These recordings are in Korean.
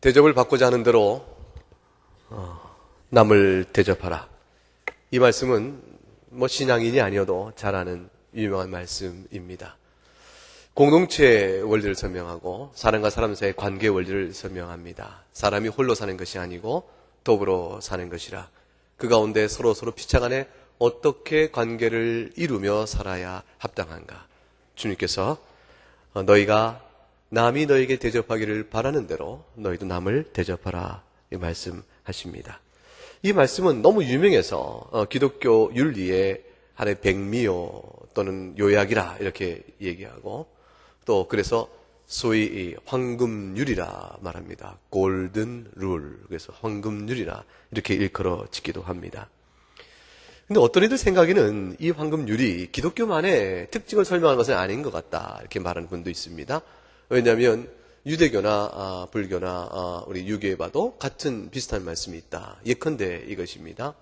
대접을 받고자 하는 대로 남을 대접하라. 이 말씀은 신앙인이 아니어도 잘 아는 유명한 말씀입니다. 공동체 원리를 설명하고 사람과 사람 사이의 관계 원리를 설명합니다. 사람이 홀로 사는 것이 아니고 더불어 사는 것이라. 그 가운데 서로 피차간에 어떻게 관계를 이루며 살아야 합당한가. 주님께서 너희가 남이 너에게 대접하기를 바라는 대로 너희도 남을 대접하라, 이 말씀하십니다. 이 말씀은 너무 유명해서 기독교 윤리의 하나의 백미요 또는 요약이라 이렇게 얘기하고, 또 그래서 소위 황금률이라 말합니다. 골든 룰, 그래서 황금률이라 이렇게 일컬어지기도 합니다. 근데 어떤 이들 생각에는 이 황금률이 기독교만의 특징을 설명하는 것은 아닌 것 같다, 이렇게 말하는 분도 있습니다. 왜냐하면 유대교나 불교나 우리 유교에 봐도 같은 비슷한 말씀이 있다. 예컨대 이것입니다.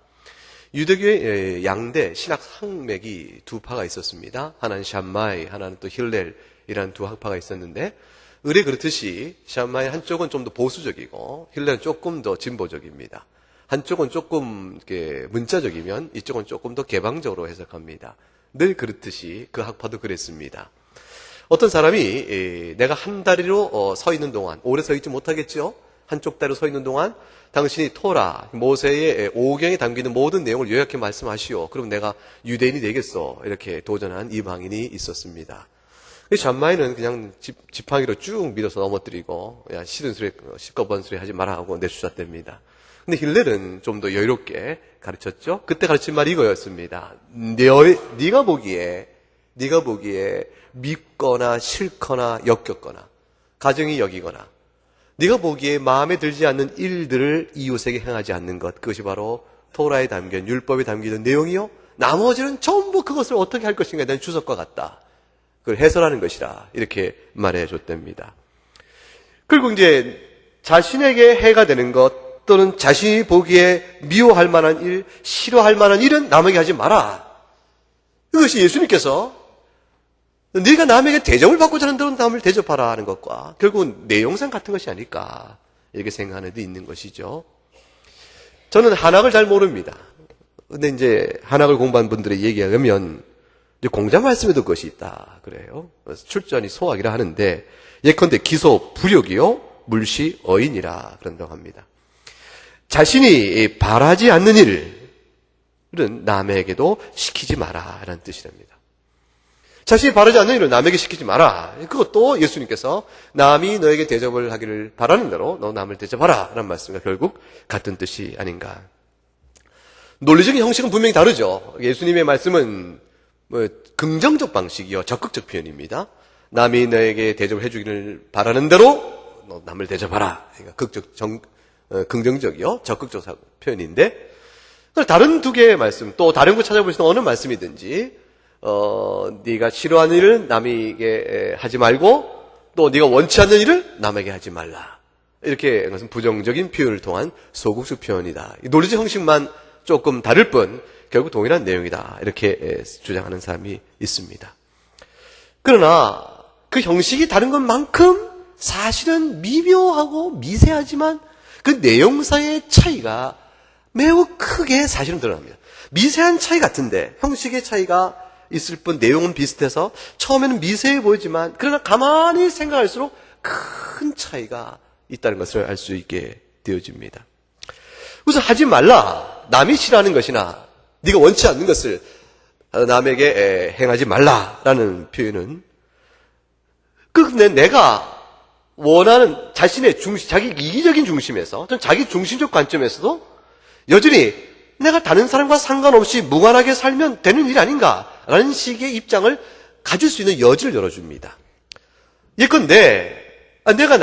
유대교의 양대 신학 학맥이 두 파가 있었습니다. 하나는 샴마이, 하나는 또 힐렐이라는 두 학파가 있었는데, 의례 그렇듯이 샴마이 한쪽은 좀 더 보수적이고 힐렐은 조금 더 진보적입니다. 한쪽은 조금 이렇게 문자적이면 이쪽은 조금 더 개방적으로 해석합니다. 늘 그렇듯이 그 학파도 그랬습니다. 어떤 사람이 내가 한 다리로 서 있는 동안, 오래 서 있지 못하겠죠? 한쪽 다리로 서 있는 동안 당신이 토라, 모세의 오경에 담기는 모든 내용을 요약해 말씀하시오. 그럼 내가 유대인이 되겠어. 이렇게 도전한 이방인이 있었습니다. 샴마이는 그냥 지팡이로 쭉 밀어서 넘어뜨리고, 야, 싫은 소리, 시꺼먼 소리 하지 마라 하고 내쫓았답니다. 근데 힐렐은 좀 더 여유롭게 가르쳤죠? 그때 가르친 말이 이거였습니다. 네가 보기에 밉거나 싫거나 역겹거나 가정이 여기거나 네가 보기에 마음에 들지 않는 일들을 이웃에게 행하지 않는 것, 그것이 바로 토라에 담긴, 율법에 담기는 내용이요, 나머지는 전부 그것을 어떻게 할 것인가에 대한 주석과 같다, 그걸 해설하는 것이라, 이렇게 말해줬답니다. 그리고 이제 자신에게 해가 되는 것 또는 자신이 보기에 미워할 만한 일, 싫어할 만한 일은 남에게 하지 마라. 이것이 예수님께서 네가 남에게 대접을 받고자 하는 대로 남을 대접하라 하는 것과 결국은 내용상 같은 것이 아닐까, 이렇게 생각하는 데도 있는 것이죠. 저는 한학을 잘 모릅니다. 근데 이제 한학을 공부한 분들의 얘기에 의하면 공자 말씀에도 그것이 있다 그래요. 출전이 소학이라 하는데, 예컨대 기소 불욕이요 물시 어인이라 그런다고 합니다. 자신이 바라지 않는 일은 남에게도 시키지 마라 라는 뜻이랍니다. 자신이 바라지 않는 일을 남에게 시키지 마라. 그것도 예수님께서 남이 너에게 대접을 하기를 바라는 대로 너 남을 대접하라 라는 말씀과 결국 같은 뜻이 아닌가. 논리적인 형식은 분명히 다르죠. 예수님의 말씀은 긍정적 방식이요, 적극적 표현입니다. 남이 너에게 대접을 해주기를 바라는 대로 너 남을 대접하라. 그러니까 긍정적이요, 적극적 표현인데, 다른 두 개의 말씀, 또 다른 거 찾아보시면 어느 말씀이든지 네가 싫어하는 일을 남에게 하지 말고 또 네가 원치 않는 일을 남에게 하지 말라, 이렇게 그것은 부정적인 표현을 통한 소극적 표현이다. 논리적 형식만 조금 다를 뿐 결국 동일한 내용이다, 이렇게 주장하는 사람이 있습니다. 그러나 그 형식이 다른 것만큼 사실은 미묘하고 미세하지만 그 내용사의 차이가 매우 크게 사실은 드러납니다. 미세한 차이 같은데 형식의 차이가 있을 뿐 내용은 비슷해서 처음에는 미세해 보이지만 그러나 가만히 생각할수록 큰 차이가 있다는 것을 알 수 있게 되어집니다. 그래서 하지 말라, 남이 싫어하는 것이나 네가 원치 않는 것을 남에게 행하지 말라라는 표현은, 근데 내가 원하는 자신의 중심, 자기 이기적인 중심에서, 자기 중심적 관점에서도 여전히 내가 다른 사람과 상관없이 무관하게 살면 되는 일이 아닌가라는 식의 입장을 가질 수 있는 여지를 열어줍니다. 예컨대 내가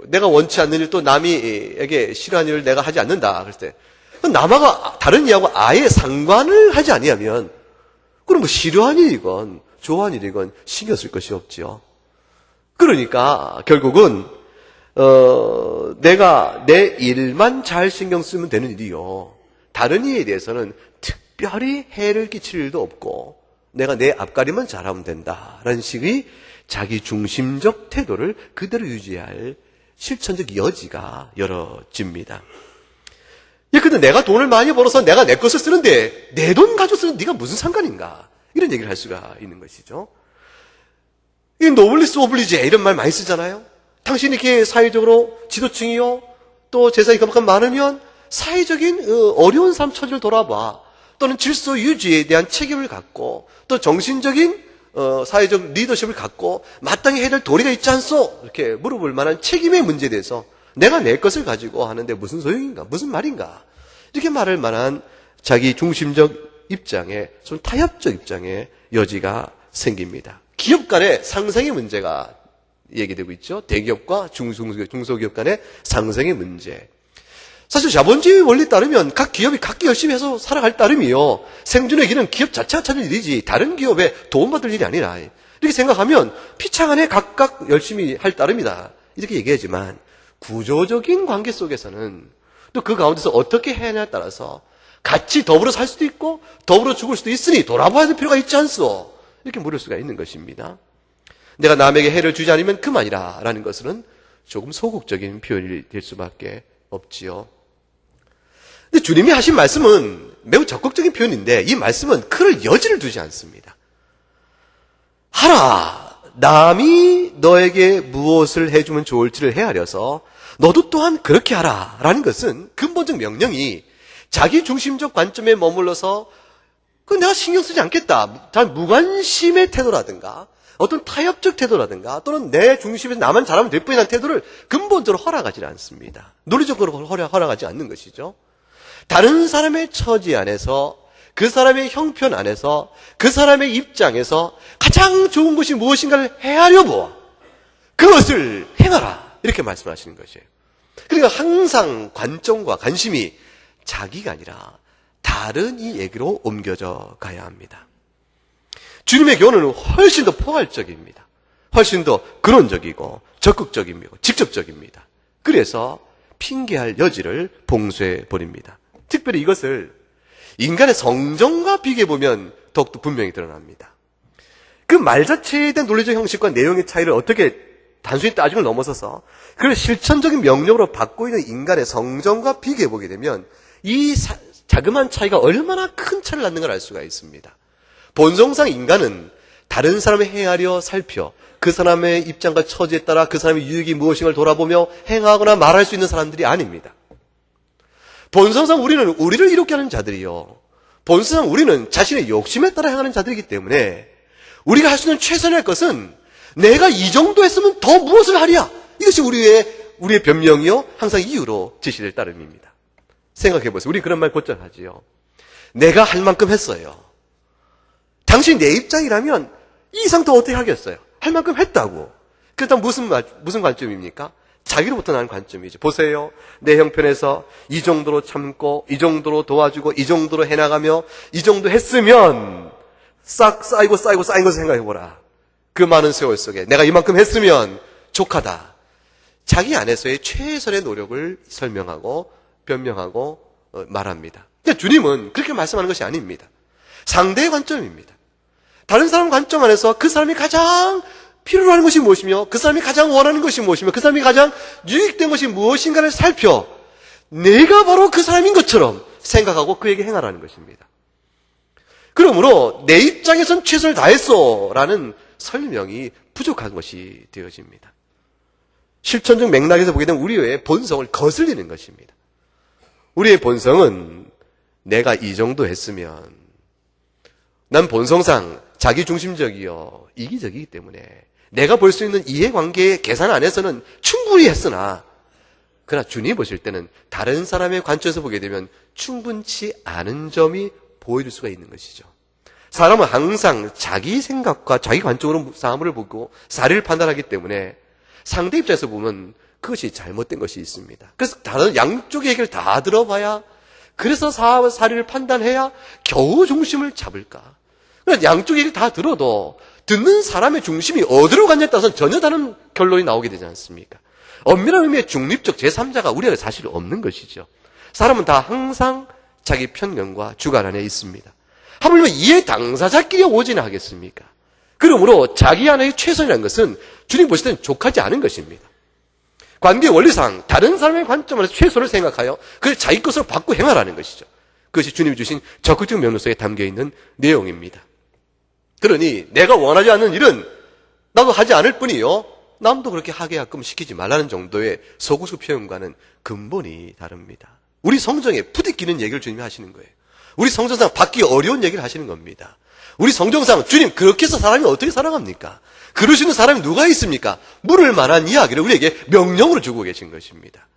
내가 원치 않는 일, 또 남이에게 싫어하는 일을 내가 하지 않는다 그럴 때, 남하고 다른 이하고 아예 상관을 하지 아니하면 그럼 싫어하는 일이건 좋아하는 일이건 신경 쓸 것이 없지요. 그러니까 결국은 내가 내 일만 잘 신경 쓰면 되는 일이요, 다른 이에 대해서는 특별히 해를 끼칠 일도 없고 내가 내 앞가림만 잘하면 된다라는 식의 자기 중심적 태도를 그대로 유지할 실천적 여지가 열어집니다. 예, 근데 내가 돈을 많이 벌어서 내가 내 것을 쓰는데 내 돈 가지고 쓰는 네가 무슨 상관인가? 이런 얘기를 할 수가 있는 것이죠. 이 노블리스 오블리제 이런 말 많이 쓰잖아요. 당신이 이렇게 사회적으로 지도층이요, 또 재산이 그만큼 많으면 사회적인 어려운 삶 처지를 돌아봐. 또는 질서 유지에 대한 책임을 갖고 또 정신적인 사회적 리더십을 갖고 마땅히 해야 될 도리가 있지 않소? 이렇게 물어볼 만한 책임의 문제에 대해서 내가 내 것을 가지고 하는데 무슨 소용인가? 무슨 말인가? 이렇게 말할 만한 자기 중심적 입장에, 좀 타협적 입장에 여지가 생깁니다. 기업 간의 상생의 문제가 얘기되고 있죠. 대기업과 중소기업 간의 상생의 문제. 사실 자본주의 원리 따르면 각 기업이 각기 열심히 해서 살아갈 따름이요. 생존의 길은 기업 자체가 찾는 일이지 다른 기업에 도움받을 일이 아니라, 이렇게 생각하면 피차간에 각각 열심히 할 따름이다, 이렇게 얘기하지만 구조적인 관계 속에서는 또 그 가운데서 어떻게 해야 하냐에 따라서 같이 더불어 살 수도 있고 더불어 죽을 수도 있으니 돌아봐야 될 필요가 있지 않소? 이렇게 물을 수가 있는 것입니다. 내가 남에게 해를 주지 않으면 그만이라 라는 것은 조금 소극적인 표현이 될 수밖에 없지요. 근데 주님이 하신 말씀은 매우 적극적인 표현인데 이 말씀은 그럴 여지를 두지 않습니다. 하라, 남이 너에게 무엇을 해주면 좋을지를 헤아려서 너도 또한 그렇게 하라 라는 것은 근본적 명령이 자기 중심적 관점에 머물러서 내가 신경 쓰지 않겠다, 잘 무관심의 태도라든가 어떤 타협적 태도라든가 또는 내 중심에서 나만 잘하면 될 뿐이라는 태도를 근본적으로 허락하지 않습니다. 논리적으로 허락하지 않는 것이죠. 다른 사람의 처지 안에서, 그 사람의 형편 안에서, 그 사람의 입장에서 가장 좋은 것이 무엇인가를 헤아려 보아 그것을 행하라, 이렇게 말씀하시는 것이에요. 그러니까 항상 관점과 관심이 자기가 아니라 다른 이 얘기로 옮겨져 가야 합니다. 주님의 교훈은 훨씬 더 포괄적입니다. 훨씬 더 근원적이고 적극적이고 직접적입니다. 그래서 핑계할 여지를 봉쇄해 버립니다. 특별히 이것을 인간의 성정과 비교해보면 더욱더 분명히 드러납니다. 그 말 자체에 대한 논리적 형식과 내용의 차이를 어떻게 단순히 따지고 넘어서서 그걸 실천적인 명령으로 받고 있는 인간의 성정과 비교해보게 되면 이 자그마한 차이가 얼마나 큰 차이를 낳는 걸 알 수가 있습니다. 본성상 인간은 다른 사람을 헤아려 살펴 그 사람의 입장과 처지에 따라 그 사람의 유익이 무엇인가를 돌아보며 행하거나 말할 수 있는 사람들이 아닙니다. 본성상 우리는 우리를 이롭게 하는 자들이요, 본성상 우리는 자신의 욕심에 따라 행하는 자들이기 때문에 우리가 할 수 있는 최선의 것은 내가 이 정도 했으면 더 무엇을 하랴, 이것이 우리의 변명이요 항상 이유로 제시될 따름입니다. 생각해보세요. 우리 그런 말 곧잘 하지요. 내가 할 만큼 했어요. 당신이 내 입장이라면 이 이상 더 어떻게 하겠어요? 할 만큼 했다고. 그렇다면 무슨 관점입니까? 자기로부터 나는 관점이죠. 보세요. 내 형편에서 이 정도로 참고 이 정도로 도와주고 이 정도로 해나가며 이 정도 했으면 싹 쌓인 것을 생각해보라. 그 많은 세월 속에 내가 이만큼 했으면 족하다. 자기 안에서의 최선의 노력을 설명하고 변명하고 말합니다. 그러니까 주님은 그렇게 말씀하는 것이 아닙니다. 상대의 관점입니다. 다른 사람 관점 안에서 그 사람이 가장 필요로 하는 것이 무엇이며 그 사람이 가장 원하는 것이 무엇이며 그 사람이 가장 유익된 것이 무엇인가를 살펴 내가 바로 그 사람인 것처럼 생각하고 그에게 행하라는 것입니다. 그러므로 내 입장에선 최선을 다했어 라는 설명이 부족한 것이 되어집니다. 실천적 맥락에서 보게 되면 우리의 본성을 거슬리는 것입니다. 우리의 본성은 내가 이 정도 했으면, 난 본성상 자기중심적이요 이기적이기 때문에 내가 볼 수 있는 이해관계의 계산 안에서는 충분히 했으나, 그러나 주님이 보실 때는 다른 사람의 관점에서 보게 되면 충분치 않은 점이 보여줄 수가 있는 것이죠. 사람은 항상 자기 생각과 자기 관점으로 사물을 보고 사리를 판단하기 때문에 상대 입장에서 보면 그것이 잘못된 것이 있습니다. 그래서 다른 양쪽의 얘기를 다 들어봐야, 그래서 사리를 판단해야 겨우 중심을 잡을까. 그러니까 양쪽의 얘기를 다 들어도 듣는 사람의 중심이 어디로 갔냐에 따라서 전혀 다른 결론이 나오게 되지 않습니까? 엄밀한 의미의 중립적 제3자가 우리가 사실 없는 것이죠. 사람은 다 항상 자기 편견과 주관 안에 있습니다. 하물며 이해 당사자끼리 오지나 하겠습니까? 그러므로 자기 안의 최선이라는 것은 주님 보실 때는 족하지 않은 것입니다. 관계 원리상 다른 사람의 관점에서 최소를 생각하여 그걸 자기 것으로 바꾸고 행하라는 것이죠. 그것이 주님이 주신 적극적 명령 속에 담겨있는 내용입니다. 그러니 내가 원하지 않는 일은 나도 하지 않을 뿐이요, 남도 그렇게 하게 하끔 시키지 말라는 정도의 소구식 표현과는 근본이 다릅니다. 우리 성정에 부딪히는 얘기를 주님이 하시는 거예요. 우리 성정상 받기 어려운 얘기를 하시는 겁니다. 우리 성정상 주님 그렇게 해서 사람이 어떻게 살아갑니까? 그러시는 사람이 누가 있습니까? 물을 만한 이야기를 우리에게 명령으로 주고 계신 것입니다.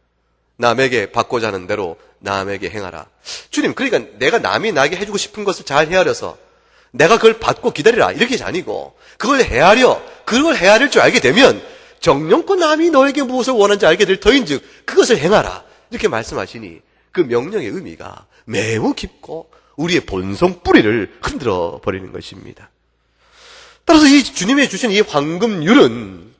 남에게 받고자 하는 대로 남에게 행하라. 주님, 그러니까 내가 남이 나에게 해주고 싶은 것을 잘 헤아려서 내가 그걸 받고 기다리라 이렇게 아니고, 그걸 헤아릴 줄 알게 되면 정령껏 남이 너에게 무엇을 원하는지 알게 될 터인즉 그것을 행하라 이렇게 말씀하시니 그 명령의 의미가 매우 깊고 우리의 본성 뿌리를 흔들어 버리는 것입니다. 따라서 이 주님이 주신 이 황금률은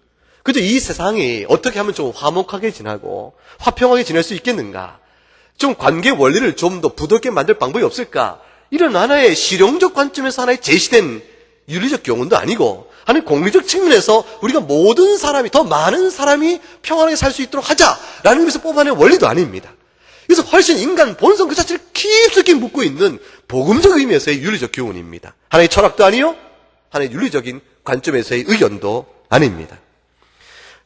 그저 이 세상이 어떻게 하면 좀 화목하게 지나고 화평하게 지낼 수 있겠는가, 좀 관계 원리를 좀 더 부드럽게 만들 방법이 없을까, 이런 하나의 실용적 관점에서 하나의 제시된 윤리적 교훈도 아니고, 하나의 공리적 측면에서 우리가 모든 사람이, 더 많은 사람이 평안하게 살 수 있도록 하자라는 것에서 뽑아낸 원리도 아닙니다. 그래서 훨씬 인간 본성 그 자체를 깊숙이 묻고 있는 복음적 의미에서의 윤리적 교훈입니다. 하나의 철학도 아니요, 하나의 윤리적인 관점에서의 의견도 아닙니다.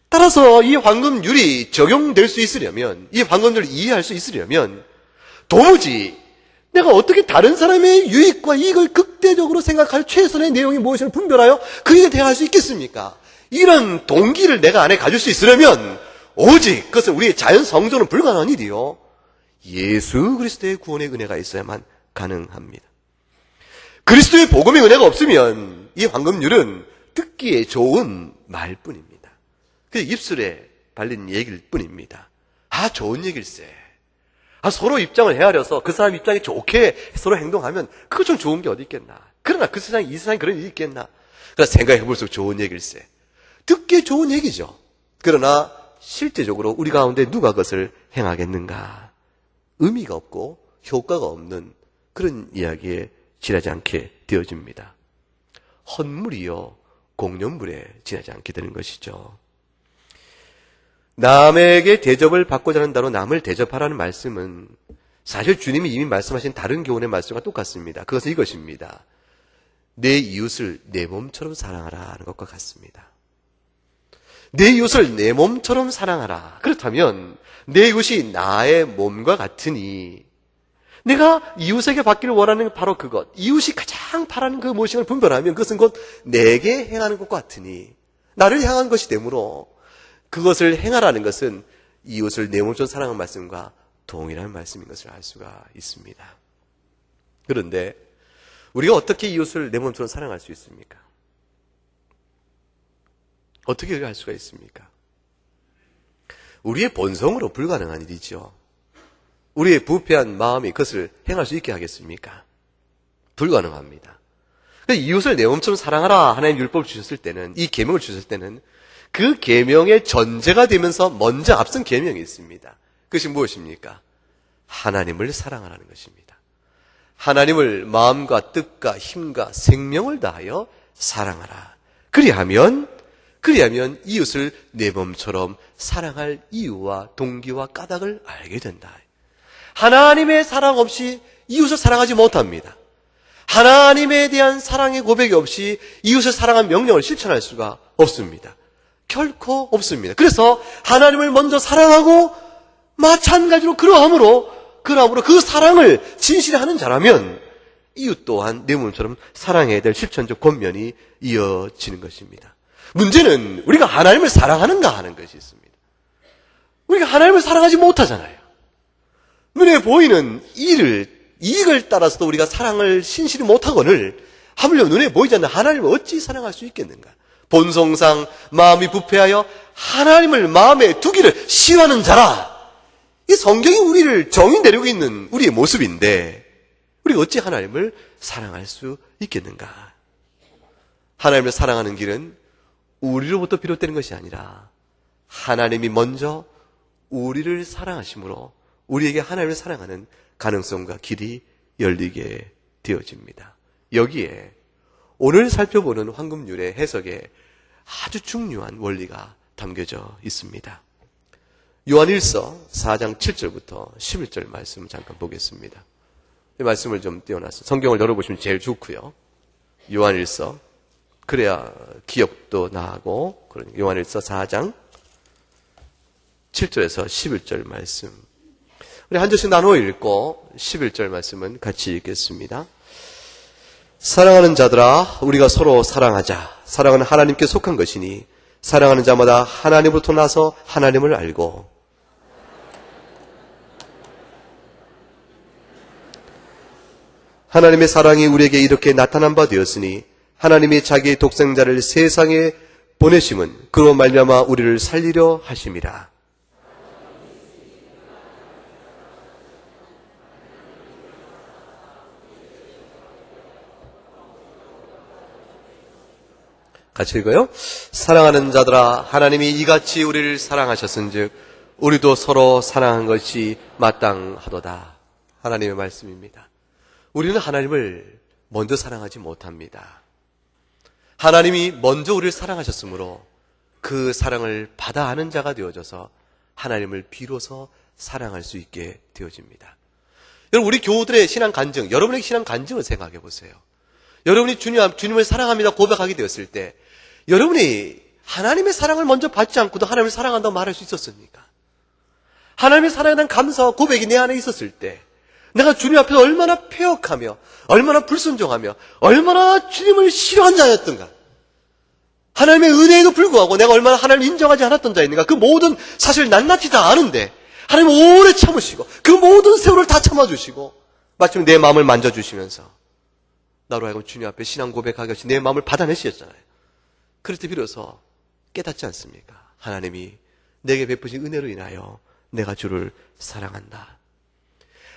따라서 이 황금률이 적용될 수 있으려면, 이 황금률을 이해할 수 있으려면 도무지 내가 어떻게 다른 사람의 유익과 이익을 극대적으로 생각할 최선의 내용이 무엇인지 분별하여 그에게 대할 수 있겠습니까? 이런 동기를 내가 안에 가질 수 있으려면 오직 그것은 우리의 자연 성조는 불가능한 일이요, 예수 그리스도의 구원의 은혜가 있어야만 가능합니다. 그리스도의 복음의 은혜가 없으면 이 황금률은 듣기에 좋은 말뿐입니다. 그 입술에 발린 얘기일 뿐입니다. 아, 좋은 얘기일세. 아, 서로 입장을 헤아려서 그 사람 입장이 좋게 서로 행동하면 그거 좀 좋은 게 어디 있겠나. 그러나 이 세상에 그런 일이 있겠나. 그러나 생각해볼수록 좋은 얘기일세. 듣기에 좋은 얘기죠. 그러나 실제적으로 우리 가운데 누가 그것을 행하겠는가. 의미가 없고 효과가 없는 그런 이야기에 지나지 않게 되어집니다. 헛물이요 공연물에 지나지 않게 되는 것이죠. 남에게 대접을 받고자 한다로 남을 대접하라는 말씀은 사실 주님이 이미 말씀하신 다른 교훈의 말씀과 똑같습니다. 그것은 이것입니다. 내 이웃을 내 몸처럼 사랑하라 하는 것과 같습니다. 내 이웃을 내 몸처럼 사랑하라. 그렇다면 내 이웃이 나의 몸과 같으니 내가 이웃에게 받기를 원하는 바로 그것, 이웃이 가장 바라는 그 무엇인가를 분별하면 그것은 곧 내게 행하는 것과 같으니, 나를 향한 것이 되므로 그것을 행하라는 것은 이웃을 내 몸처럼 사랑하는 말씀과 동일한 말씀인 것을 알 수가 있습니다. 그런데 우리가 어떻게 이웃을 내 몸처럼 사랑할 수 있습니까? 어떻게 할 수가 있습니까? 우리의 본성으로 불가능한 일이죠. 우리의 부패한 마음이 그것을 행할 수 있게 하겠습니까? 불가능합니다. 이웃을 내 몸처럼 사랑하라 하나님 율법을 주셨을 때는, 이 계명을 주셨을 때는 그 계명의 전제가 되면서 먼저 앞선 계명이 있습니다. 그것이 무엇입니까? 하나님을 사랑하라는 것입니다. 하나님을 마음과 뜻과 힘과 생명을 다하여 사랑하라. 그리하면 이웃을 내 몸처럼 사랑할 이유와 동기와 까닭을 알게 된다. 하나님의 사랑 없이 이웃을 사랑하지 못합니다. 하나님에 대한 사랑의 고백이 없이 이웃을 사랑한 명령을 실천할 수가 없습니다. 결코 없습니다. 그래서 하나님을 먼저 사랑하고 마찬가지로 그러함으로 그 사랑을 진실히 하는 자라면 이웃 또한 내 몸처럼 사랑해야 될 실천적 권면이 이어지는 것입니다. 문제는 우리가 하나님을 사랑하는가 하는 것이 있습니다. 우리가 하나님을 사랑하지 못하잖아요. 눈에 보이는 이익을 따라서도 우리가 사랑을 신실히 못하거늘 하물며 눈에 보이지 않는 하나님을 어찌 사랑할 수 있겠는가. 본성상 마음이 부패하여 하나님을 마음에 두기를 싫어하는 자라. 이 성경이 우리를 정의 내리고 있는 우리의 모습인데 우리가 어찌 하나님을 사랑할 수 있겠는가. 하나님을 사랑하는 길은 우리로부터 비롯되는 것이 아니라 하나님이 먼저 우리를 사랑하심으로 우리에게 하나님을 사랑하는 가능성과 길이 열리게 되어집니다. 여기에 오늘 살펴보는 황금률의 해석에 아주 중요한 원리가 담겨져 있습니다. 요한일서 4장 7절부터 11절 말씀을 잠깐 보겠습니다. 이 말씀을 좀 띄워놨어요. 성경을 열어보시면 제일 좋고요. 요한일서, 그래야 기억도 나고, 요한일서 4장 7절에서 11절 말씀. 우리 한 절씩 나누어 읽고 11절 말씀은 같이 읽겠습니다. 사랑하는 자들아, 우리가 서로 사랑하자. 사랑은 하나님께 속한 것이니 사랑하는 자마다 하나님으로부터 나서 하나님을 알고 하나님의 사랑이 우리에게 이렇게 나타난 바 되었으니 하나님이 자기의 독생자를 세상에 보내심은 그로 말미암아 우리를 살리려 하심이라. 같이 읽어요. 사랑하는 자들아, 하나님이 이같이 우리를 사랑하셨은즉 우리도 서로 사랑한 것이 마땅하도다. 하나님의 말씀입니다. 우리는 하나님을 먼저 사랑하지 못합니다. 하나님이 먼저 우리를 사랑하셨으므로 그 사랑을 받아 아는 자가 되어져서 하나님을 비로소 사랑할 수 있게 되어집니다. 여러분, 우리 교우들의 신앙 간증, 여러분의 신앙 간증을 생각해 보세요. 여러분이 주님을 사랑합니다 고백하게 되었을 때 여러분이 하나님의 사랑을 먼저 받지 않고도 하나님을 사랑한다고 말할 수 있었습니까? 하나님의 사랑에 대한 감사와 고백이 내 안에 있었을 때 내가 주님 앞에서 얼마나 패역하며 얼마나 불순종하며 얼마나 주님을 싫어한 자였던가, 하나님의 은혜에도 불구하고 내가 얼마나 하나님을 인정하지 않았던 자였는가, 그 모든 사실을 낱낱이 다 아는데 하나님은 오래 참으시고 그 모든 세월을 다 참아주시고 마침 내 마음을 만져주시면서 나로 하여금 주님 앞에 신앙 고백하기 없이 내 마음을 받아내시잖아요. 그럴 때 비로소 깨닫지 않습니까? 하나님이 내게 베푸신 은혜로 인하여 내가 주를 사랑한다.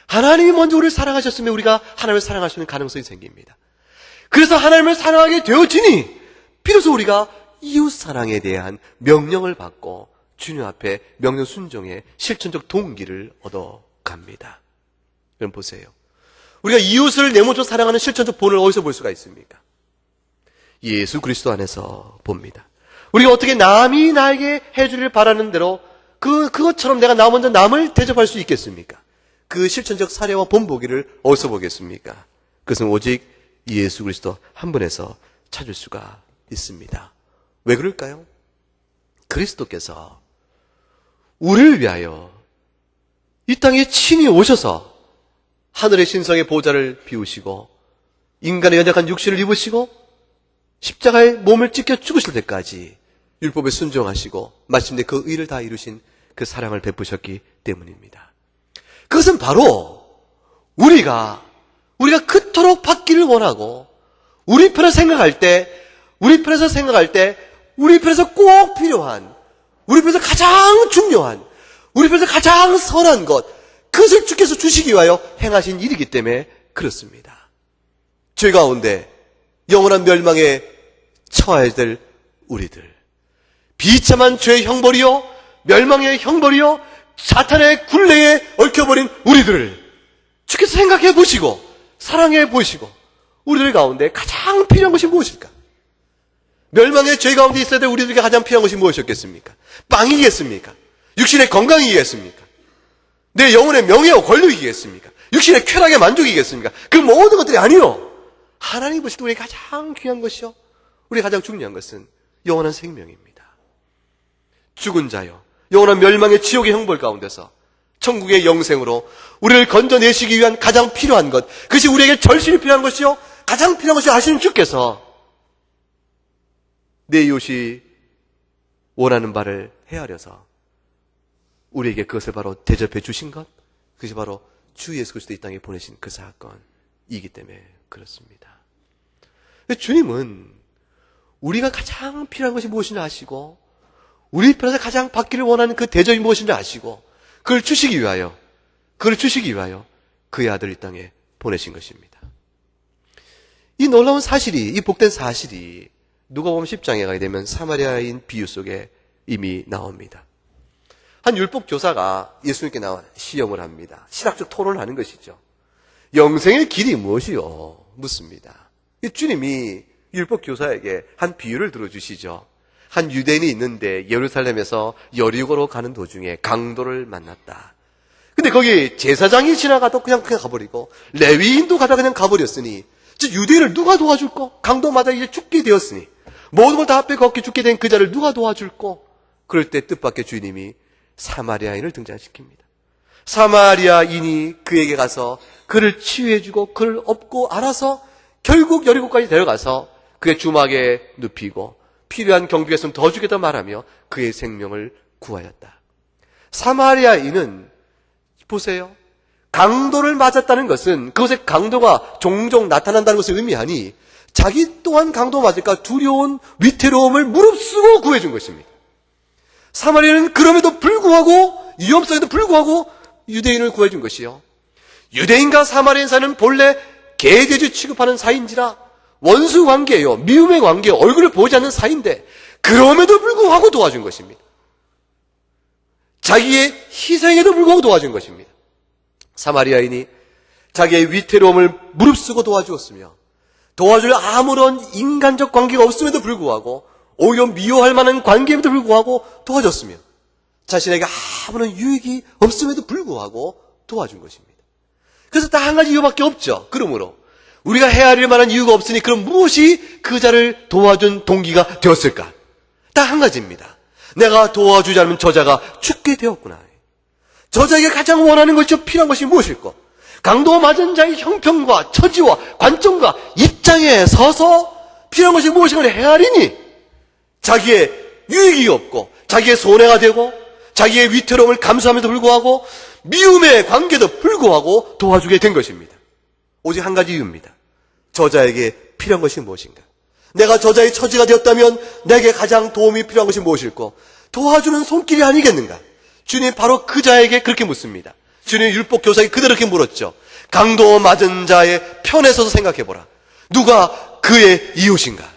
하나님이 먼저 우리를 사랑하셨으면 우리가 하나님을 사랑할 수 있는 가능성이 생깁니다. 그래서 하나님을 사랑하게 되어지니 비로소 우리가 이웃 사랑에 대한 명령을 받고 주님 앞에 명령 순종의 실천적 동기를 얻어갑니다. 여러분 보세요. 우리가 이웃을 내 몸처럼 사랑하는 실천적 본을 어디서 볼 수가 있습니까? 예수 그리스도 안에서 봅니다. 우리가 어떻게 남이 나에게 해주기를 바라는 대로 그것처럼 내가 나 먼저 남을 대접할 수 있겠습니까? 그 실천적 사례와 본보기를 어디서 보겠습니까? 그것은 오직 예수 그리스도 한 분에서 찾을 수가 있습니다. 왜 그럴까요? 그리스도께서 우리를 위하여 이 땅에 친히 오셔서 하늘의 신성의 보좌를 비우시고 인간의 연약한 육신을 입으시고 십자가에 몸을 찢겨 죽으실 때까지 율법에 순종하시고 마침내 그 의를 다 이루신 그 사랑을 베푸셨기 때문입니다. 그것은 바로 우리가 그토록 받기를 원하고 우리 편에서 생각할 때 우리 편에서 꼭 필요한, 우리 편에서 가장 중요한, 우리 편에서 가장 선한 것, 그것을 주께서 주시기 위하여 행하신 일이기 때문에 그렇습니다. 죄 가운데 영원한 멸망에 처해야 될 우리들, 비참한 죄의 형벌이요 멸망의 형벌이요 사탄의 굴레에 얽혀버린 우리들을 주께서 생각해 보시고 사랑해 보시고 우리들 가운데 가장 필요한 것이 무엇일까? 멸망의 죄 가운데 있어야 될 우리들에게 가장 필요한 것이 무엇이었겠습니까? 빵이겠습니까? 육신의 건강이겠습니까? 내 영혼의 명예와 권력이겠습니까? 육신의 쾌락의 만족이겠습니까? 그 모든 것들이 아니요, 하나님 보실 때 우리에게 가장 귀한 것이요 우리가 가장 중요한 것은 영원한 생명입니다. 죽은 자요 영원한 멸망의 지옥의 형벌 가운데서 천국의 영생으로 우리를 건져내시기 위한 가장 필요한 것, 그것이 우리에게 절실히 필요한 것이요 가장 필요한 것이 아시는 주께서 내 이웃이 원하는 바를 헤아려서 우리에게 그것을 바로 대접해 주신 것, 그것이 바로 주 예수 그리스도 이 땅에 보내신 그 사건이기 때문에 그렇습니다. 주님은 우리가 가장 필요한 것이 무엇인지 아시고 우리 편에서 가장 받기를 원하는 그 대접이 무엇인지 아시고 그걸 주시기 위하여 그의 아들 이 땅에 보내신 것입니다. 이 놀라운 사실이, 이 복된 사실이 누가복음 10장에 가게 되면 사마리아인 비유 속에 이미 나옵니다. 한 율법 교사가 예수님께 나와 시험을 합니다. 신학적 토론을 하는 것이죠. 영생의 길이 무엇이요? 묻습니다. 주님이 율법 교사에게 한 비유를 들어주시죠. 한 유대인이 있는데 예루살렘에서 여리고로 가는 도중에 강도를 만났다. 근데 거기 제사장이 지나가도 그냥 가버리고 레위인도 가다 그냥 가버렸으니 유대인을 누가 도와줄꼬? 강도마다 이제 죽게 되었으니 모든 걸 다 빼곡히 죽게 된 그 자를 누가 도와줄꼬? 그럴 때 뜻밖의 주님이 사마리아인을 등장시킵니다. 사마리아인이 그에게 가서 그를 치유해주고 그를 업고 알아서 결국 여리고까지 데려가서 그의 주막에 눕히고 필요한 경비가 있으면 더 주겠다 말하며 그의 생명을 구하였다. 사마리아인은 보세요. 강도를 맞았다는 것은 그것의 강도가 종종 나타난다는 것을 의미하니 자기 또한 강도 맞을까 두려운 위태로움을 무릅쓰고 구해준 것입니다. 사마리아는 그럼에도 불구하고 위험성에도 불구하고 유대인을 구해준 것이요. 유대인과 사마리아인 사이는 본래 개돼지 취급하는 사이인지라 원수 관계예요. 미움의 관계예요. 얼굴을 보지 않는 사이인데 그럼에도 불구하고 도와준 것입니다. 자기의 희생에도 불구하고 도와준 것입니다. 사마리아인이 자기의 위태로움을 무릅쓰고 도와주었으며 도와줄 아무런 인간적 관계가 없음에도 불구하고 오히려 미워할 만한 관계임에도 불구하고 도와줬으며 자신에게 아무런 유익이 없음에도 불구하고 도와준 것입니다. 그래서 딱 한 가지 이유밖에 없죠. 그러므로 우리가 헤아릴 만한 이유가 없으니 그럼 무엇이 그 자를 도와준 동기가 되었을까? 딱 한 가지입니다. 내가 도와주지 않으면 저자가 죽게 되었구나. 저자에게 가장 원하는 것이 필요한 것이 무엇일까? 강도 맞은 자의 형편과 처지와 관점과 입장에 서서 필요한 것이 무엇인가 헤아리니 자기의 유익이 없고 자기의 손해가 되고 자기의 위태로움을 감수함에도 불구하고 미움의 관계도 불구하고 도와주게 된 것입니다. 오직 한 가지 이유입니다. 저자에게 필요한 것이 무엇인가? 내가 저자의 처지가 되었다면 내게 가장 도움이 필요한 것이 무엇일까? 도와주는 손길이 아니겠는가? 주님 바로 그 자에게 그렇게 묻습니다. 주님 율법 교사에게 그대로 이렇게 물었죠. 강도 맞은 자의 편에 서서 생각해보라. 누가 그의 이웃인가?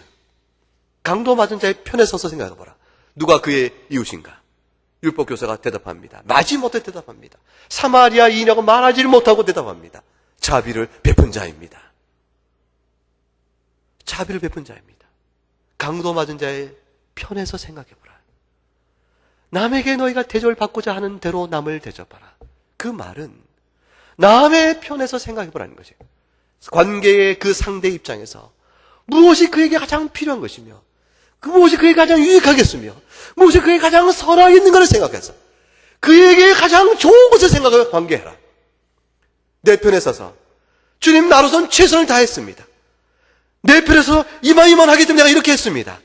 강도 맞은 자의 편에 서서 생각해보라. 누가 그의 이웃인가? 율법 교사가 대답합니다. 마지못해 대답합니다. 사마리아인이라고 말하지를 못하고 대답합니다. 자비를 베푼 자입니다. 자비를 베푼 자입니다. 강도 맞은 자의 편에서 생각해보라. 남에게 너희가 대접을 받고자 하는 대로 남을 대접하라. 그 말은 남의 편에서 생각해보라는 것이에요. 관계의 그 상대 입장에서 무엇이 그에게 가장 필요한 것이며 무엇이 그에게 가장 유익하겠으며 무엇이 그에게 가장 선하게 있는 것을 생각해서 그에게 가장 좋은 것을 생각하며 관계해라. 내 편에 서서 주님 나로선 최선을 다했습니다. 내 편에서 이만 하기 때문에 내가 이렇게 했습니다.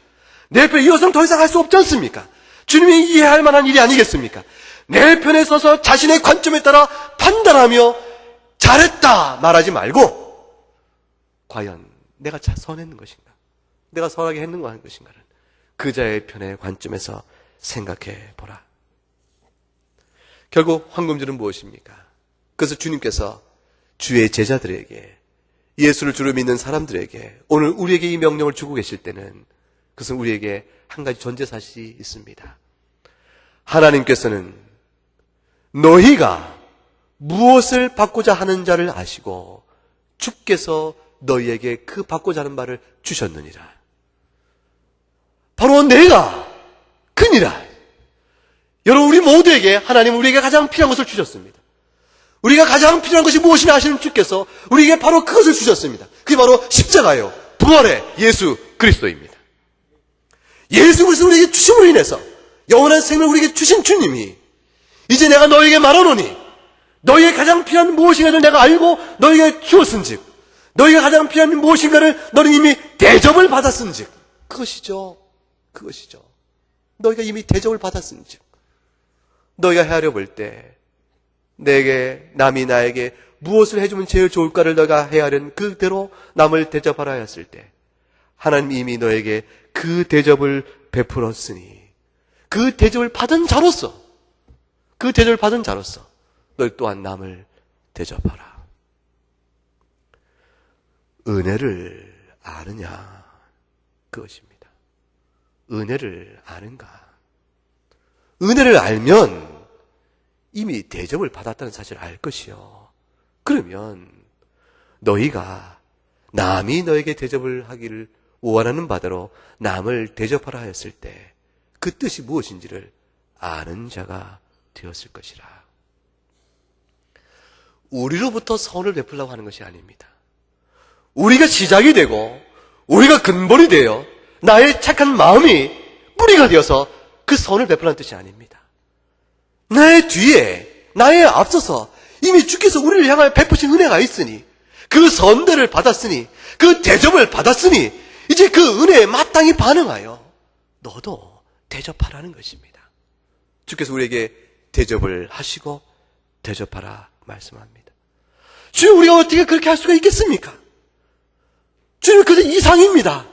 내 편에 이것은 더 이상 할 수 없지 않습니까? 주님이 이해할 만한 일이 아니겠습니까? 내 편에 서서 자신의 관점에 따라 판단하며 잘했다 말하지 말고 과연 내가 선했는 것인가? 내가 선하게 했는 것인가를 그 자의 편의 관점에서 생각해 보라. 결국 황금줄은 무엇입니까? 그래서 주님께서 주의 제자들에게 예수를 주로 믿는 사람들에게 오늘 우리에게 이 명령을 주고 계실 때는 그것은 우리에게 한 가지 전제사실이 있습니다. 하나님께서는 너희가 무엇을 받고자 하는 자를 아시고 주께서 너희에게 그 받고자 하는 바를 주셨느니라. 바로 내가 그니라. 여러분 우리 모두에게 하나님은 우리에게 가장 필요한 것을 주셨습니다. 우리가 가장 필요한 것이 무엇이냐 하시는 주께서 우리에게 바로 그것을 주셨습니다. 그게 바로 십자가요. 부활의 예수 그리스도입니다. 예수 그리스도를 우리에게 주심으로 인해서 영원한 생명을 우리에게 주신 주님이 이제 내가 너에게 말하노니 너희의 가장 필요한 무엇인가를 내가 알고 너희에게 주었은즉 너희가 가장 필요한 무엇인가를 너는 이미 대접을 받았은즉 그것이죠. 너희가 이미 대접을 받았은즉 너희가 헤아려 볼 때 내게 남이 나에게 무엇을 해주면 제일 좋을까를 너희가 헤아린 그대로 남을 대접하라 했을 때 하나님 이미 너에게 그 대접을 베풀었으니 그 대접을 받은 자로서 너희 또한 남을 대접하라. 은혜를 아느냐 그것입니다. 은혜를 아는가? 은혜를 알면 이미 대접을 받았다는 사실을 알 것이요. 그러면 너희가 남이 너에게 대접을 하기를 원하는 바대로 남을 대접하라 했을 때 그 뜻이 무엇인지를 아는 자가 되었을 것이라. 우리로부터 선을 베풀려고 하는 것이 아닙니다. 우리가 시작이 되고 우리가 근본이 되어 나의 착한 마음이 뿌리가 되어서 그 선을 베풀라는 뜻이 아닙니다. 나의 뒤에, 나의 앞서서 이미 주께서 우리를 향하여 베푸신 은혜가 있으니, 그 선대를 받았으니, 그 대접을 받았으니 이제 그 은혜에 마땅히 반응하여 너도 대접하라는 것입니다. 주께서 우리에게 대접을 하시고 대접하라 말씀합니다. 주님, 우리가 어떻게 그렇게 할 수가 있겠습니까? 주님, 그저 이상입니다.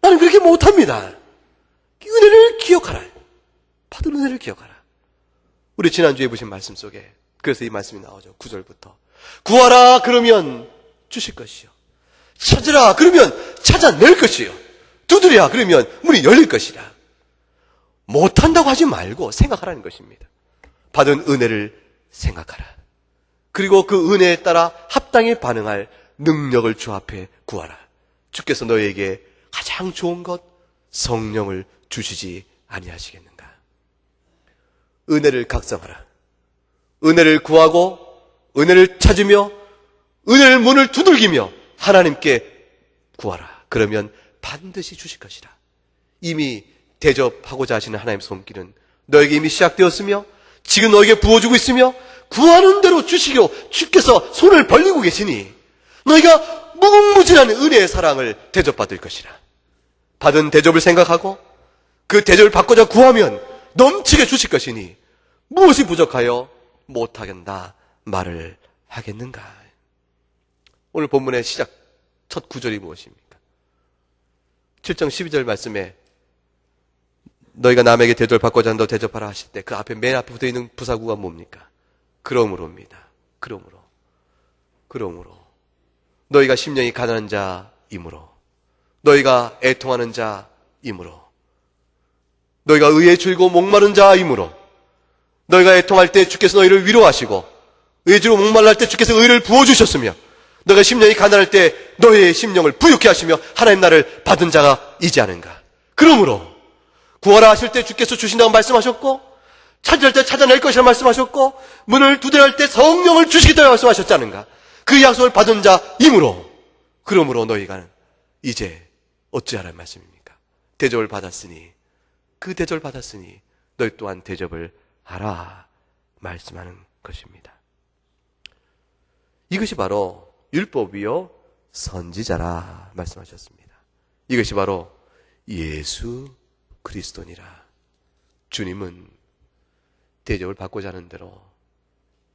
나는 그렇게 못합니다. 은혜를 기억하라. 받은 은혜를 기억하라. 우리 지난주에 보신 말씀 속에 그래서 이 말씀이 나오죠. 9절부터 구하라 그러면 주실 것이요, 찾으라 그러면 찾아낼 것이요, 두드리라 그러면 문이 열릴 것이라. 못한다고 하지 말고 생각하라는 것입니다. 받은 은혜를 생각하라. 그리고 그 은혜에 따라 합당히 반응할 능력을 주 앞에 구하라. 주께서 너에게 가장 좋은 것 성령을 주시지 아니하시겠는가. 은혜를 각성하라. 은혜를 구하고 은혜를 찾으며 은혜를 문을 두들기며 하나님께 구하라. 그러면 반드시 주실 것이라. 이미 대접하고자 하시는 하나님의 손길은 너에게 이미 시작되었으며 지금 너에게 부어주고 있으며 구하는 대로 주시기로 주께서 손을 벌리고 계시니 너희가 무궁무진한 은혜의 사랑을 대접받을 것이라. 받은 대접을 생각하고 그 대접을 받고자 구하면 넘치게 주실 것이니 무엇이 부족하여 못하겠다 말을 하겠는가. 오늘 본문의 시작 첫 구절이 무엇입니까? 7장 12절 말씀에 너희가 남에게 대접을 받고자 한다고 대접하라 하실 때 그 앞에 맨 앞에 붙어있는 부사구가 뭡니까? 그러므로입니다. 그러므로 너희가 심령이 가난한 자이므로, 너희가 애통하는 자이므로, 너희가 의에 줄고 목마른 자이므로, 너희가 애통할 때 주께서 너희를 위로하시고 의에 줄고 목말랄 때 주께서 의를 부어주셨으며 너희가 심령이 가난할 때 너희의 심령을 부유케 하시며 하나님 나라를 받은 자가 이지 않은가. 그러므로 구하라 하실 때 주께서 주신다고 말씀하셨고, 찾을 때 찾아낼 것이라 말씀하셨고, 문을 두드릴 때 성령을 주시겠다고 말씀하셨지 않은가. 그 약속을 받은 자이므로, 그러므로 너희가 이제 어찌하라는 말씀입니까? 대접을 받았으니, 그 대접을 받았으니 너희 또한 대접을 하라 말씀하는 것입니다. 이것이 바로 율법이요 선지자라 말씀하셨습니다. 이것이 바로 예수 그리스도니라. 주님은 대접을 받고자 하는 대로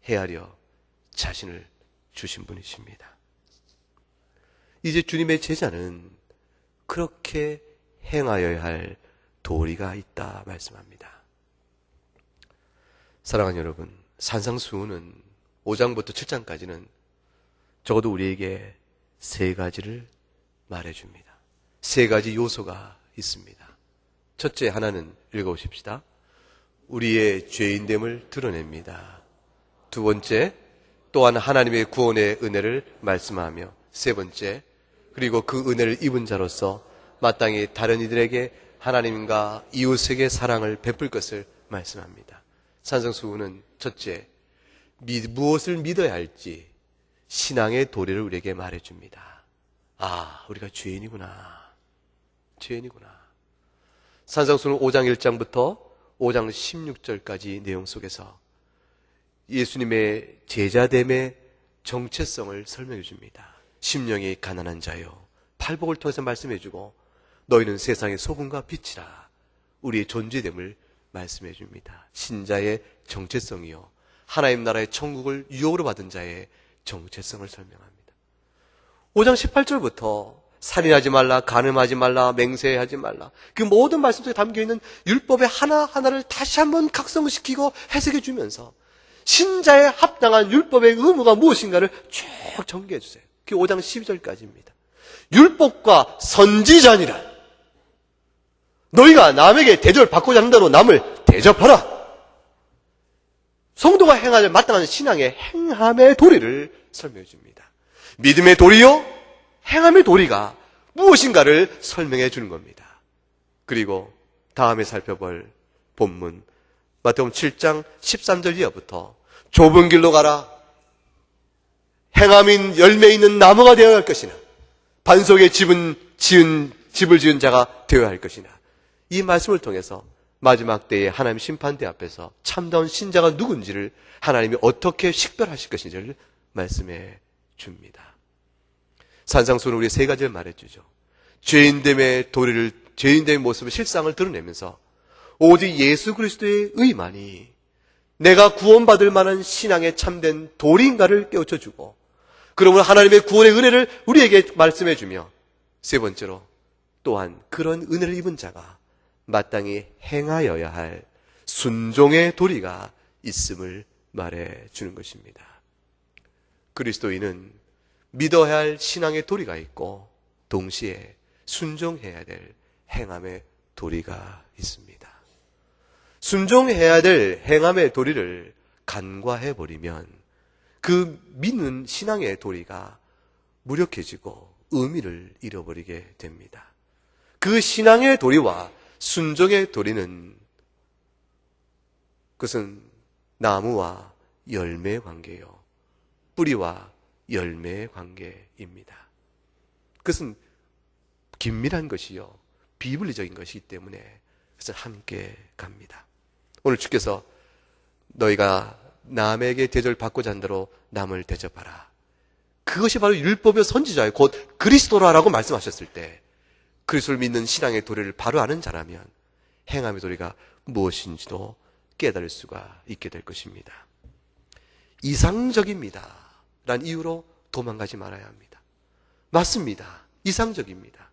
헤아려 자신을 주신 분이십니다. 이제 주님의 제자는 그렇게 행하여야 할 도리가 있다 말씀합니다. 사랑하는 여러분, 산상수훈은 5장부터 7장까지는 적어도 우리에게 세 가지를 말해줍니다. 세 가지 요소가 있습니다. 첫째 하나는 읽어보십시다. 우리의 죄인됨을 드러냅니다. 두 번째, 또한 하나님의 구원의 은혜를 말씀하며, 세 번째, 그리고 그 은혜를 입은 자로서 마땅히 다른 이들에게 하나님과 이웃에게 사랑을 베풀 것을 말씀합니다. 산상수훈은 첫째, 무엇을 믿어야 할지 신앙의 도리를 우리에게 말해줍니다. 아, 우리가 죄인이구나. 산상수훈은 5장 1장부터 5장 16절까지 내용 속에서 예수님의 제자됨의 정체성을 설명해 줍니다. 심령이 가난한 자요, 팔복을 통해서 말씀해주고 너희는 세상의 소금과 빛이라. 우리의 존재됨을 말씀해 줍니다. 신자의 정체성이요, 하나님 나라의 천국을 유혹으로 받은 자의 정체성을 설명합니다. 5장 18절부터 살인하지 말라, 간음하지 말라, 맹세하지 말라, 그 모든 말씀 속에 담겨있는 율법의 하나하나를 다시 한번 각성시키고 해석해 주면서 신자에 합당한 율법의 의무가 무엇인가를 쭉 전개해 주세요. 그게 5장 12절까지입니다. 율법과 선지자니라. 너희가 남에게 대접을 받고자 하는 대로 남을 대접하라. 성도가 행하는 마땅한 신앙의 행함의 도리를 설명해 줍니다. 믿음의 도리요, 행함의 도리가 무엇인가를 설명해 주는 겁니다. 그리고 다음에 살펴볼 본문 마태복음 7장 13절 이하부터 좁은 길로 가라. 행함인 열매 있는 나무가 되어야 할 것이나 반석에 집을 지은 자가 되어야 할 것이나 이 말씀을 통해서 마지막 때에 하나님 심판대 앞에서 참다운 신자가 누군지를 하나님이 어떻게 식별하실 것인지를 말씀해 줍니다. 산상수는 우리 세 가지를 말해주죠. 죄인됨의 모습을 실상을 드러내면서 오직 예수 그리스도의 의만이 내가 구원받을 만한 신앙의 참된 도리인가를 깨우쳐주고 그러므로 하나님의 구원의 은혜를 우리에게 말씀해주며 세 번째로 또한 그런 은혜를 입은 자가 마땅히 행하여야 할 순종의 도리가 있음을 말해주는 것입니다. 그리스도인은 믿어야 할 신앙의 도리가 있고 동시에 순종해야 될 행함의 도리가 있습니다. 순종해야 될 행함의 도리를 간과해버리면 그 믿는 신앙의 도리가 무력해지고 의미를 잃어버리게 됩니다. 그 신앙의 도리와 순종의 도리는 그것은 나무와 열매의 관계요. 뿌리와 열매의 관계입니다. 그것은 긴밀한 것이요. 비블리적인 것이기 때문에 그것은 함께 갑니다. 오늘 주께서 너희가 남에게 대접을 받고자 한 대로 남을 대접하라. 그것이 바로 율법의 선지자예요. 곧 그리스도라라고 말씀하셨을 때 그리스도를 믿는 신앙의 도리를 바로 아는 자라면 행함의 도리가 무엇인지도 깨달을 수가 있게 될 것입니다. 이상적입니다. 란 이유로 도망가지 말아야 합니다. 맞습니다. 이상적입니다.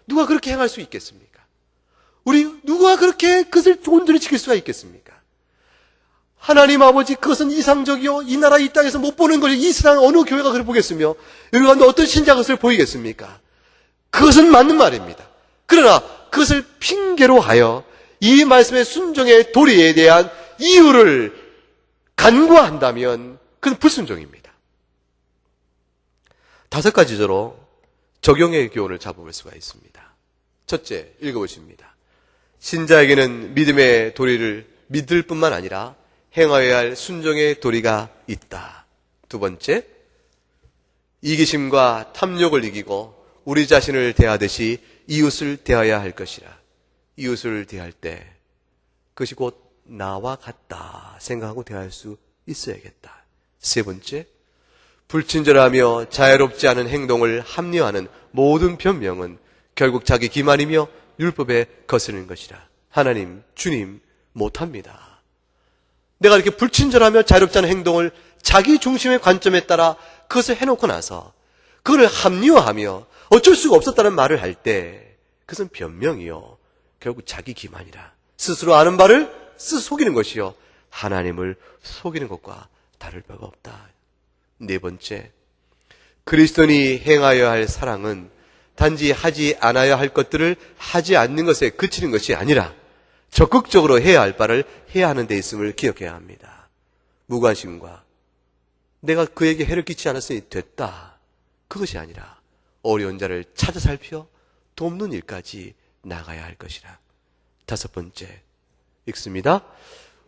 누가 그렇게 행할 수 있겠습니까? 누가 그렇게 그것을 온전히 지킬 수가 있겠습니까? 하나님 아버지 그것은 이상적이요. 이 나라 이 땅에서 못 보는 것이 이 세상 어느 교회가 그걸 보겠으며 여기 가운데 어떤 신자가 그것을 보이겠습니까? 그것은 맞는 말입니다. 그러나 그것을 핑계로 하여 이 말씀의 순종의 도리에 대한 이유를 간과한다면 그건 불순종입니다. 5가지로 적용의 교훈을 잡아볼 수가 있습니다. 첫째, 읽어보십니다. 신자에게는 믿음의 도리를 믿을 뿐만 아니라 행하여야 할 순종의 도리가 있다. 두 번째, 이기심과 탐욕을 이기고 우리 자신을 대하듯이 이웃을 대해야 할 것이라. 이웃을 대할 때 그것이 곧 나와 같다 생각하고 대할 수 있어야겠다. 세 번째, 불친절하며 자유롭지 않은 행동을 합리화하는 모든 변명은 결국 자기 기만이며 율법에 거스르는 것이라. 하나님, 주님 못합니다. 내가 이렇게 불친절하며 자유롭지 않은 행동을 자기 중심의 관점에 따라 그것을 해놓고 나서 그걸 합리화하며 어쩔 수가 없었다는 말을 할 때 그것은 변명이요. 결국 자기 기만이라. 스스로 아는 바를 스스로 속이는 것이요. 하나님을 속이는 것과 다를 바가 없다. 네 번째, 그리스도인이 행하여야 할 사랑은 단지 하지 않아야 할 것들을 하지 않는 것에 그치는 것이 아니라 적극적으로 해야 할 바를 해야 하는 데 있음을 기억해야 합니다. 무관심과 내가 그에게 해를 끼치지 않았으니 됐다. 그것이 아니라 어려운 자를 찾아 살펴 돕는 일까지 나가야 할 것이라. 5번째, 읽습니다.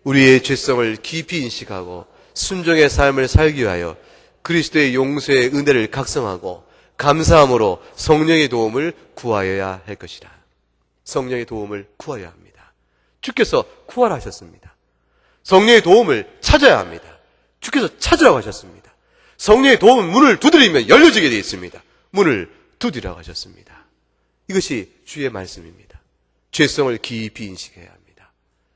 우리의 죄성을 깊이 인식하고 순종의 삶을 살기 위하여 그리스도의 용서의 은혜를 각성하고 감사함으로 성령의 도움을 구하여야 할 것이라. 성령의 도움을 구하여야 합니다. 주께서 구하라 하셨습니다. 성령의 도움을 찾아야 합니다. 주께서 찾으라고 하셨습니다. 성령의 도움은 문을 두드리면 열려지게 되어 있습니다. 문을 두드리라고 하셨습니다. 이것이 주의 말씀입니다. 죄성을 깊이 인식해야 합니다.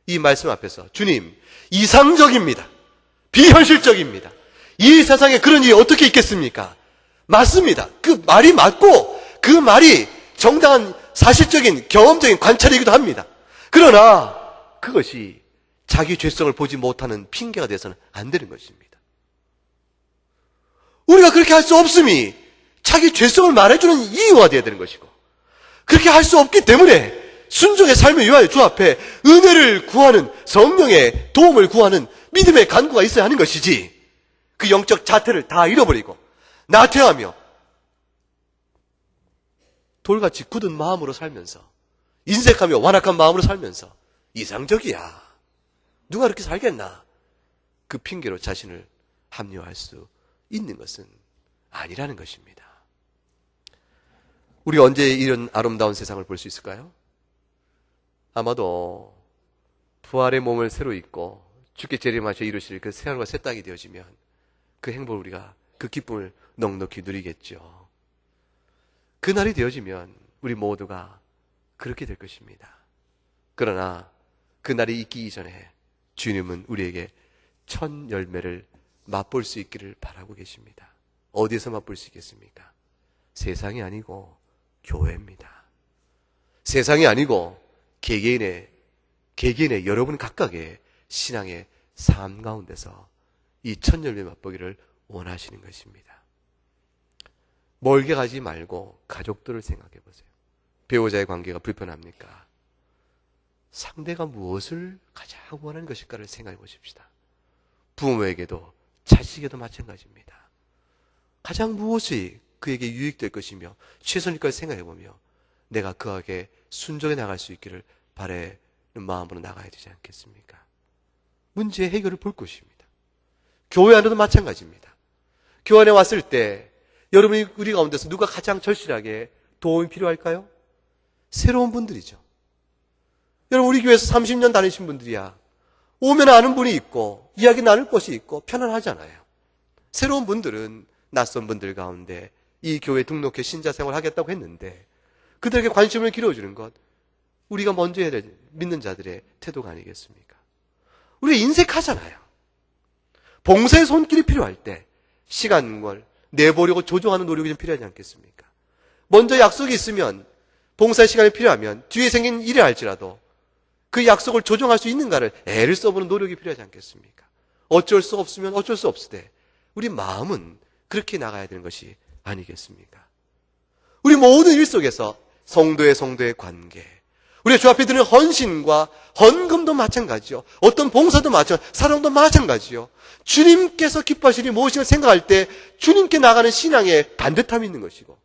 이 말씀 앞에서 주님, 이상적입니다. 비현실적입니다. 이 세상에 그런 일이 어떻게 있겠습니까? 맞습니다. 그 말이 맞고 그 말이 정당한 사실적인 경험적인 관찰이기도 합니다. 그러나 그것이 자기 죄성을 보지 못하는 핑계가 돼서는 안 되는 것입니다. 우리가 그렇게 할 수 없음이 자기 죄성을 말해주는 이유가 되어야 되는 것이고, 그렇게 할 수 없기 때문에 순종의 삶을 위하여 주 앞에 은혜를 구하는, 성령의 도움을 구하는 믿음의 간구가 있어야 하는 것이지, 그 영적 자태를 다 잃어버리고 나태하며 돌같이 굳은 마음으로 살면서 인색하며 완악한 마음으로 살면서 이상적이야. 누가 그렇게 살겠나? 그 핑계로 자신을 합리화할 수 있는 것은 아니라는 것입니다. 우리 언제 이런 아름다운 세상을 볼 수 있을까요? 아마도 부활의 몸을 새로 입고 주께 재림하셔 이루실 그 새하늘과 새 땅이 되어지면 그 행복을 우리가 그 기쁨을 넉넉히 누리겠죠. 그날이 되어지면 우리 모두가 그렇게 될 것입니다. 그러나 그날이 있기 이전에 주님은 우리에게 첫 열매를 맛볼 수 있기를 바라고 계십니다. 어디에서 맛볼 수 있겠습니까? 세상이 아니고 교회입니다. 세상이 아니고 개개인의 여러분 각각의 신앙의 삶 가운데서 이 첫 열매 맛보기를 원하시는 것입니다. 멀게 가지 말고 가족들을 생각해 보세요. 배우자의 관계가 불편합니까? 상대가 무엇을 가장 원하는 것일까를 생각해 보십시다. 부모에게도 자식에게도 마찬가지입니다. 가장 무엇이 그에게 유익될 것이며 최선일 걸 생각해 보며 내가 그에게 순종해 나갈 수 있기를 바라는 마음으로 나가야 되지 않겠습니까? 문제의 해결을 볼 것입니다. 교회 안에도 마찬가지입니다. 교회 안에 왔을 때 여러분이 우리 가운데서 누가 가장 절실하게 도움이 필요할까요? 새로운 분들이죠. 여러분 우리 교회에서 30년 다니신 분들이야. 오면 아는 분이 있고 이야기 나눌 곳이 있고 편안하잖아요. 새로운 분들은 낯선 분들 가운데 이 교회에 등록해 신자 생활을 하겠다고 했는데 그들에게 관심을 기울여주는 것 우리가 먼저 해야 될 믿는 자들의 태도가 아니겠습니까? 우리가 인색하잖아요. 봉사의 손길이 필요할 때 시간을 내보려고 조정하는 노력이 좀 필요하지 않겠습니까? 먼저 약속이 있으면 봉사의 시간이 필요하면 뒤에 생긴 일이 할지라도 그 약속을 조정할 수 있는가를 애를 써보는 노력이 필요하지 않겠습니까? 어쩔 수 없으면 어쩔 수 없으되 우리 마음은 그렇게 나가야 되는 것이 아니겠습니까? 우리 모든 일 속에서 성도의 관계, 우리가 주 앞에 드리는 헌신과 헌금도 마찬가지요. 어떤 봉사도 마찬가지요. 사랑도 마찬가지요. 주님께서 기뻐하시니 무엇인가 생각할 때 주님께 나가는 신앙에 반듯함이 있는 것이고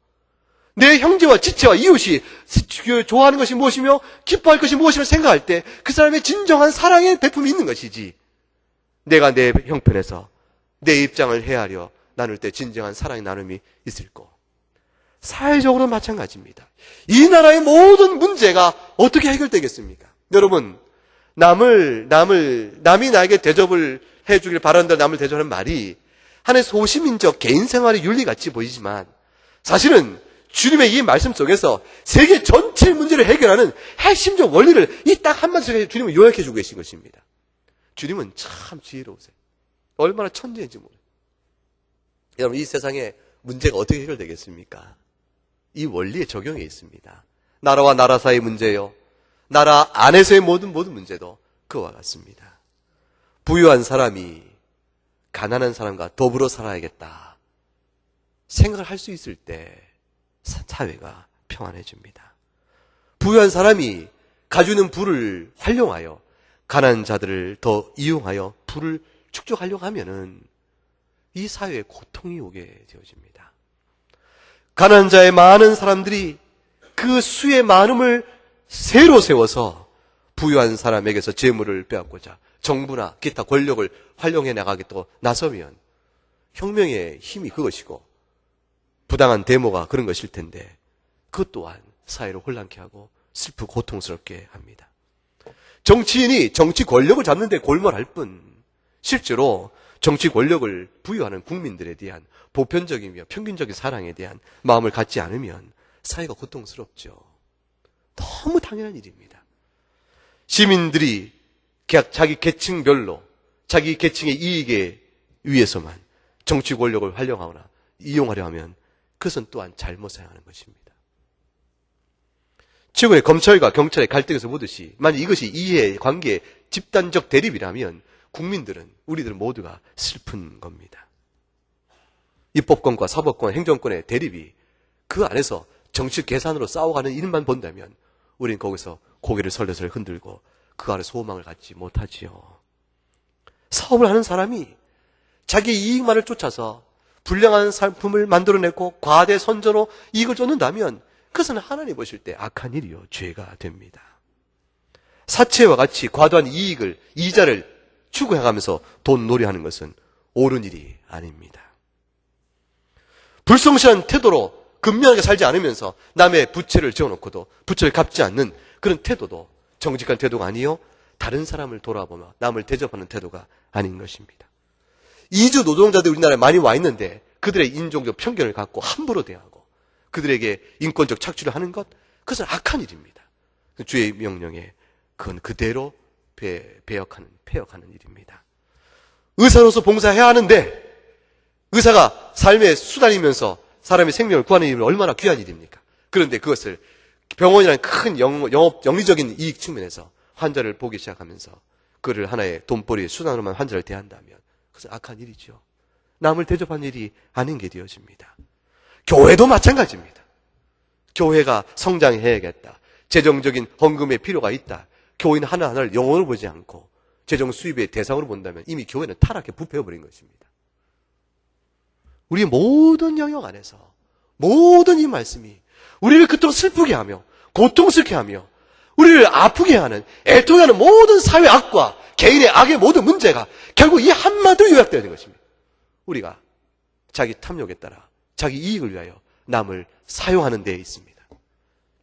내 형제와 지체와 이웃이 좋아하는 것이 무엇이며 기뻐할 것이 무엇이며 생각할 때 그 사람의 진정한 사랑의 베품이 있는 것이지 내가 내 형편에서 내 입장을 헤아려 나눌 때 진정한 사랑의 나눔이 있을 거. 사회적으로 마찬가지입니다. 이 나라의 모든 문제가 어떻게 해결되겠습니까? 여러분, 남이 나에게 대접을 해주길 바란다 남을 대접하는 말이 하나의 소시민적 개인 생활의 윤리같이 보이지만 사실은 주님의 이 말씀 속에서 세계 전체의 문제를 해결하는 핵심적 원리를 이 딱 한마디로 주님은 요약해 주고 계신 것입니다. 주님은 참 지혜로우세요. 얼마나 천재인지 모르겠어요. 여러분, 이 세상에 문제가 어떻게 해결되겠습니까? 이 원리에 적용해 있습니다. 나라와 나라 사이의 문제요. 나라 안에서의 모든 문제도 그와 같습니다. 부유한 사람이 가난한 사람과 더불어 살아야겠다 생각을 할 수 있을 때 사회가 평안해집니다. 부유한 사람이 가지는 부를 활용하여 가난한 자들을 더 이용하여 부를 축적하려고 하면은 이 사회에 고통이 오게 되어집니다. 가난한 자의 많은 사람들이 그 수의 많음을 새로 세워서 부유한 사람에게서 재물을 빼앗고자 정부나 기타 권력을 활용해 나가게 또 나서면 혁명의 힘이 그것이고 부당한 데모가 그런 것일 텐데 그것 또한 사회를 혼란케 하고 슬프고 고통스럽게 합니다. 정치인이 정치 권력을 잡는 데 골몰할 뿐 실제로 정치 권력을 부여하는 국민들에 대한 보편적이며 평균적인 사랑에 대한 마음을 갖지 않으면 사회가 고통스럽죠. 너무 당연한 일입니다. 시민들이 자기 계층별로 자기 계층의 이익에 위해서만 정치 권력을 활용하거나 이용하려 하면 그것은 또한 잘못 사용하는 것입니다. 최근에 검찰과 경찰의 갈등에서 보듯이 만약 이것이 이해, 관계, 집단적 대립이라면 국민들은 우리들은 모두가 슬픈 겁니다. 입법권과 사법권, 행정권의 대립이 그 안에서 정치 계산으로 싸워가는 일만 본다면 우리는 거기서 고개를 설레설레 흔들고 그 안에 소망을 갖지 못하지요. 사업을 하는 사람이 자기 이익만을 쫓아서 불량한 상품을 만들어내고 과대 선전으로 이익을 쫓는다면 그것은 하나님 보실 때 악한 일이요, 죄가 됩니다. 사채와 같이 과도한 이익을, 이자를 추구해가면서 돈 놀이하는 것은 옳은 일이 아닙니다. 불성실한 태도로 근면하게 살지 않으면서 남의 부채를 지어놓고도 부채를 갚지 않는 그런 태도도 정직한 태도가 아니요, 다른 사람을 돌아보며 남을 대접하는 태도가 아닌 것입니다. 이주 노동자들이 우리나라에 많이 와 있는데 그들의 인종적 편견을 갖고 함부로 대하고 그들에게 인권적 착취를 하는 것, 그것은 악한 일입니다. 주의 명령에 그건 그대로 폐역하는 일입니다. 의사로서 봉사해야 하는데 의사가 삶의 수단이면서 사람의 생명을 구하는 일은 얼마나 귀한 일입니까? 그런데 그것을 병원이라는 큰 영리적인 이익 측면에서 환자를 보기 시작하면서 그를 하나의 돈벌이의 수단으로만 환자를 대한다면 그것은 악한 일이죠. 남을 대접하는 일이 아닌 게 되어집니다. 교회도 마찬가지입니다. 교회가 성장해야겠다. 재정적인 헌금의 필요가 있다. 교인 하나하나를 영혼으로 보지 않고 재정 수입의 대상으로 본다면 이미 교회는 타락해 부패해버린 것입니다. 우리의 모든 영역 안에서 모든 이 말씀이 우리를 그토록 슬프게 하며 고통스럽게 하며 우리를 아프게 하는, 애통해 하는 모든 사회 악과 개인의 악의 모든 문제가 결국 이 한마디로 요약되어 있는 것입니다. 우리가 자기 탐욕에 따라 자기 이익을 위하여 남을 사용하는 데에 있습니다.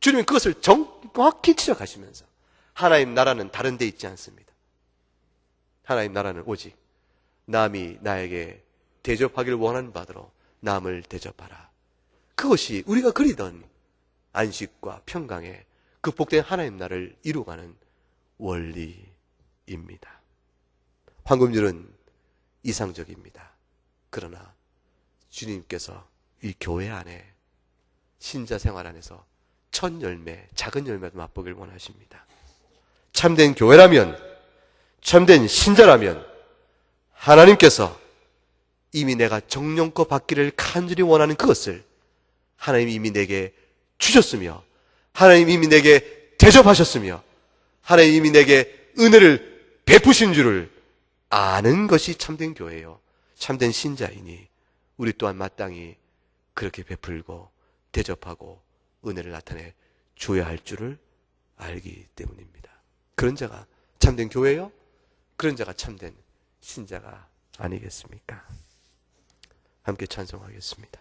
주님은 그것을 정확히 지적하시면서 하나님 나라는 다른 데 있지 않습니다. 하나님 나라는 오직 남이 나에게 대접하기를 원하는 바대로 남을 대접하라. 그것이 우리가 그리던 안식과 평강의 극복된 하나님 나라를 이루어가는 원리입니다. 황금률은 이상적입니다. 그러나 주님께서 이 교회 안에 신자 생활 안에서 첫 열매, 작은 열매도 맛보길 원하십니다. 참된 교회라면, 참된 신자라면 하나님께서 이미 내가 정령껏 받기를 간절히 원하는 그것을 하나님이 이미 내게 주셨으며 하나님이 이미 내게 대접하셨으며 하나님이 이미 내게 은혜를 베푸신 줄을 아는 것이 참된 교회요, 참된 신자이니 우리 또한 마땅히 그렇게 베풀고 대접하고 은혜를 나타내 줘야 할 줄을 알기 때문입니다. 그런 자가 참된 교회요, 그런 자가 참된 신자가 아니겠습니까? 함께 찬송하겠습니다.